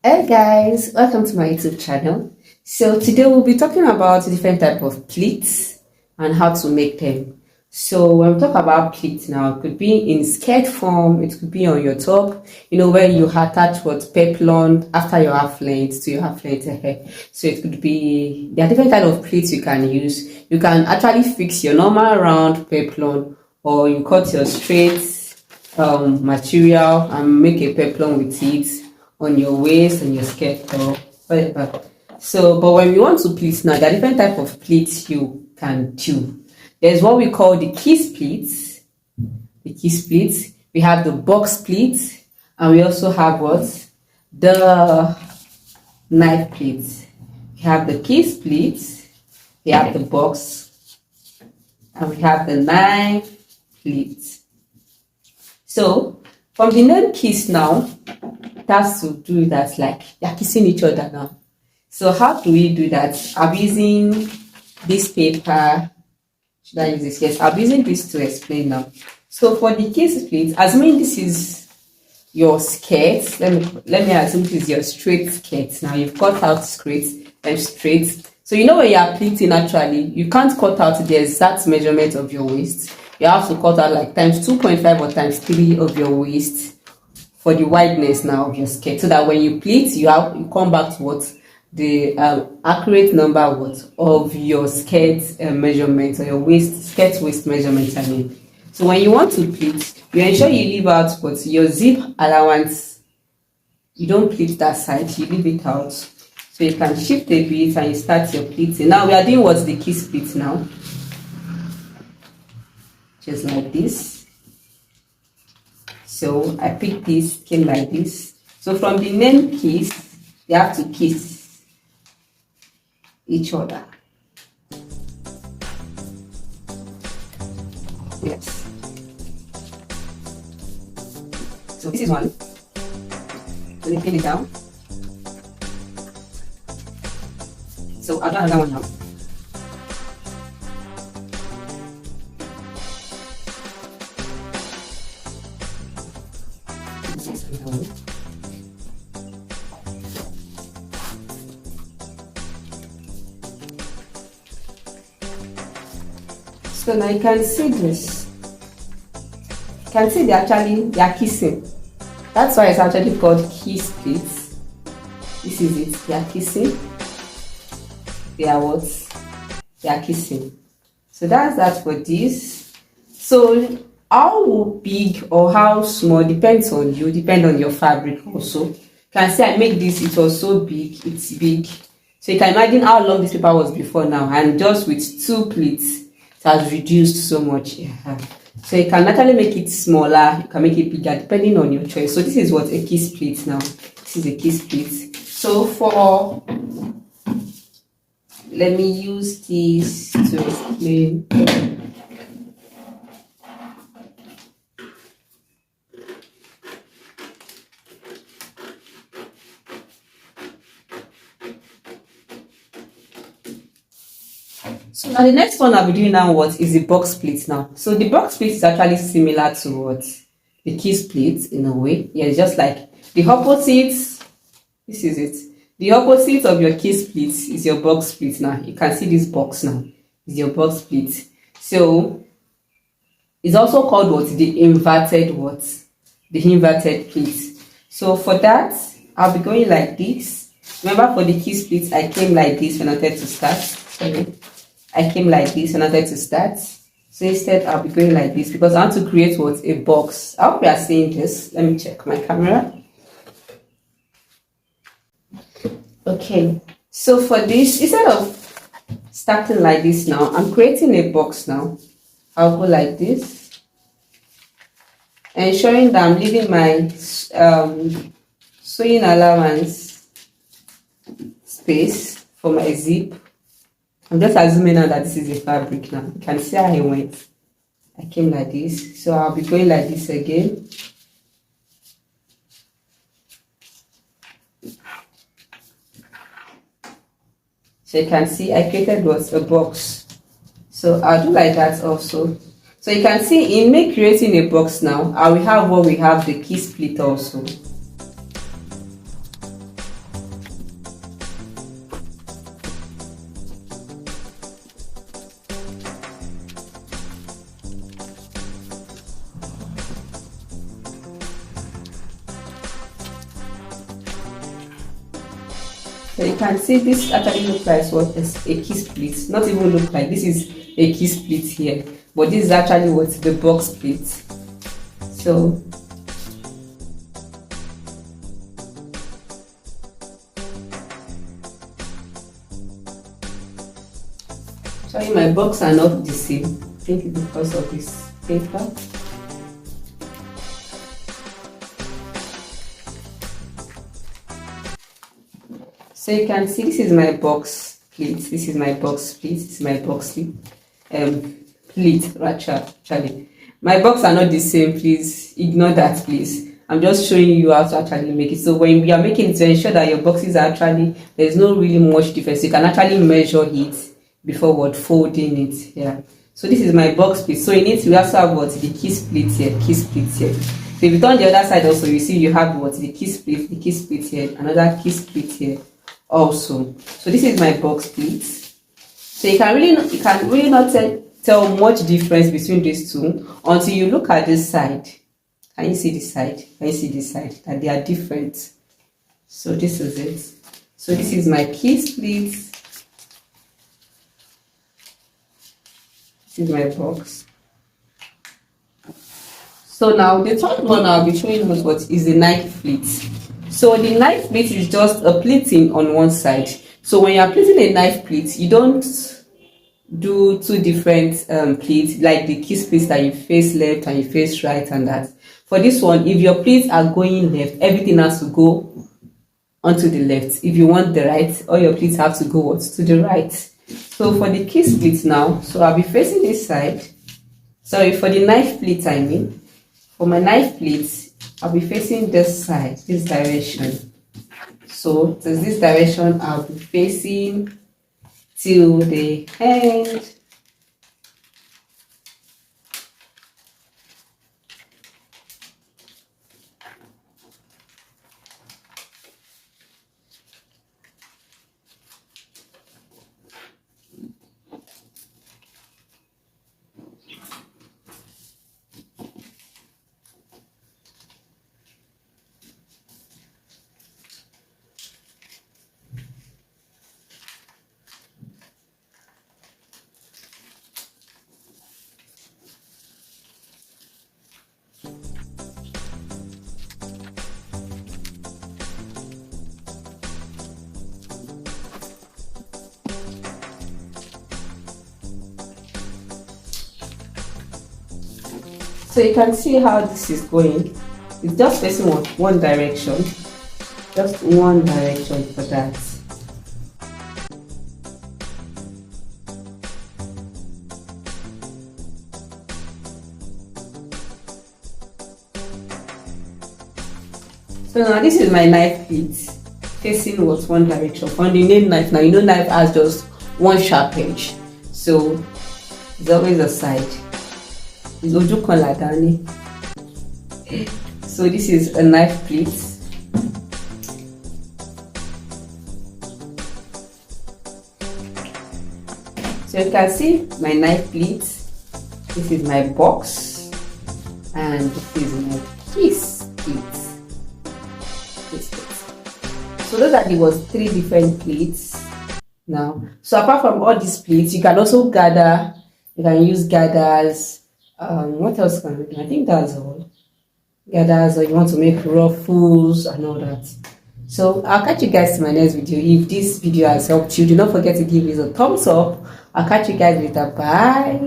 Hey guys, welcome to my YouTube channel. So today we'll be talking about different type of pleats and how to make them. So when we talk about pleats now, it could be in skirt form, it could be on your top, where you attach what peplon after your half length to your half length hair. So it could be, there are different kind of pleats you can use. You can actually fix your normal round peplon, or you cut your straight material and make a peplon with it on your waist and your skirt or whatever. So, but when we want to pleat now, there are different type of pleats you can do. There's what we call the kiss pleats. The kiss pleats. We have the box pleats, and we also have what? The knife pleats. We have the kiss pleats. We have the box, and we have the knife pleats. So, from the name kiss now, has to do that, like they're kissing each other now. So how do we do that? I'm using this paper. Should I use this? Yes, I'm using this to explain now. So for the kiss pleat, assuming this is your skirt, let me assume this is your straight skirt. Now you've cut out straight and straight. So when you are pleating, actually you can't cut out the exact measurement of your waist. You have to cut out like times 2.5 or times 3 of your waist for the wideness now of your skirt, so that when you pleat, you come back to what the accurate number of your skirt measurement, or your waist measurement. I mean, so when you want to pleat, you ensure you leave out your zip allowance. You don't pleat that side; you leave it out, so you can shift a bit and you start your pleating. Now we are doing what's the kiss pleat now, just like this. So I picked this, came like this. So from the name kiss, they have to kiss each other. Yes. So this is one. So we pin it down. So I'll do another one now. So now you can see this. You can see they are kissing. That's why it's actually called kiss pleats. This is it. They are kissing. They are what? They are kissing. So that's that for this. So how big or how small depends on you, depend on your fabric also. You can see I make this, it was so big, it's big. So you can imagine how long this paper was before now, and just with 2 pleats, it has reduced so much. Yeah. So you can actually make it smaller, you can make it bigger, depending on your choice. So this is what a kiss pleat now. This is a kiss pleat. So let me use this to explain. So now the next one I'll be doing now is the box pleat now. So the box pleat is actually similar to the kiss pleat in a way. Yeah, just like the opposite. This is it. The opposite of your kiss pleat is your box pleat now. You can see this box now is your box pleat. So it's also called the inverted pleat. So for that, I'll be going like this. Remember, for the kiss pleat, I came like this when I wanted to start. Sorry. I came like this when I wanted to start. So instead, I'll be going like this because I want to create a box. I hope you are seeing this. Let me check my camera. Okay. So for this, instead of starting like this now, I'm creating a box now. I'll go like this, ensuring that I'm leaving my sewing allowance space for my zip. I'm just assuming now that this is a fabric now. You can see how I went. I came like this. So I'll be going like this again. So you can see I created a box. So I'll do like that also. So you can see in me creating a box now, I will have the kiss pleat also. So you can see this actually looks like what is a key split. Not even look like this is a key split here, but this is actually what the box split. So sorry, my box are not the same. I think it's because of this paper. So you can see this is my box pleat, this is my box pleat, this is my box pleat, actually. My box are not the same, please ignore that, please. I'm just showing you how to actually make it. So when we are making it, to ensure that your boxes are actually, there's no really much difference. You can actually measure it before what folding it. Yeah. So this is my box pleat. So in it we also have what the key split here, key split here. So if you turn the other side also, you see you have what the key split here, another key split here also. So this is my box pleat. So you can really not tell much difference between these two until you look at this side. Can you see this side? Can you see this side? That they are different. So this is it. So this is my key split. This is my box. So now the third one I'll be showing us what is the knife pleat. So the knife pleat is just a pleating on one side. So when you are pleating a knife pleat, you don't do two different pleats like the key splits that you face left and you face right and that. For this one, if your pleats are going left, everything has to go onto the left. If you want the right, all your pleats have to go to the right. So for the key split now, so I'll be facing this side. Sorry, for the knife pleat, I mean. For my knife pleats, I'll be facing this side, this direction. So to this direction, I'll be facing till the end. So you can see how this is going. It's just facing one direction. Just one direction for that. So now this is my knife pleat facing one direction. On the nail knife, now you know knife has just one sharp edge. So it's always a side. So this is a knife pleat. So you can see my knife pleat. This is my box, and this is my piece pleat. So those are the three different pleats now. So apart from all these pleats, you can also gather. You can use gathers. What else can we do? I think that's all. Gathers, or you want to make ruffles and all that. So I'll catch you guys in my next video. If this video has helped you, do not forget to give it a thumbs up. I'll catch you guys later. Bye.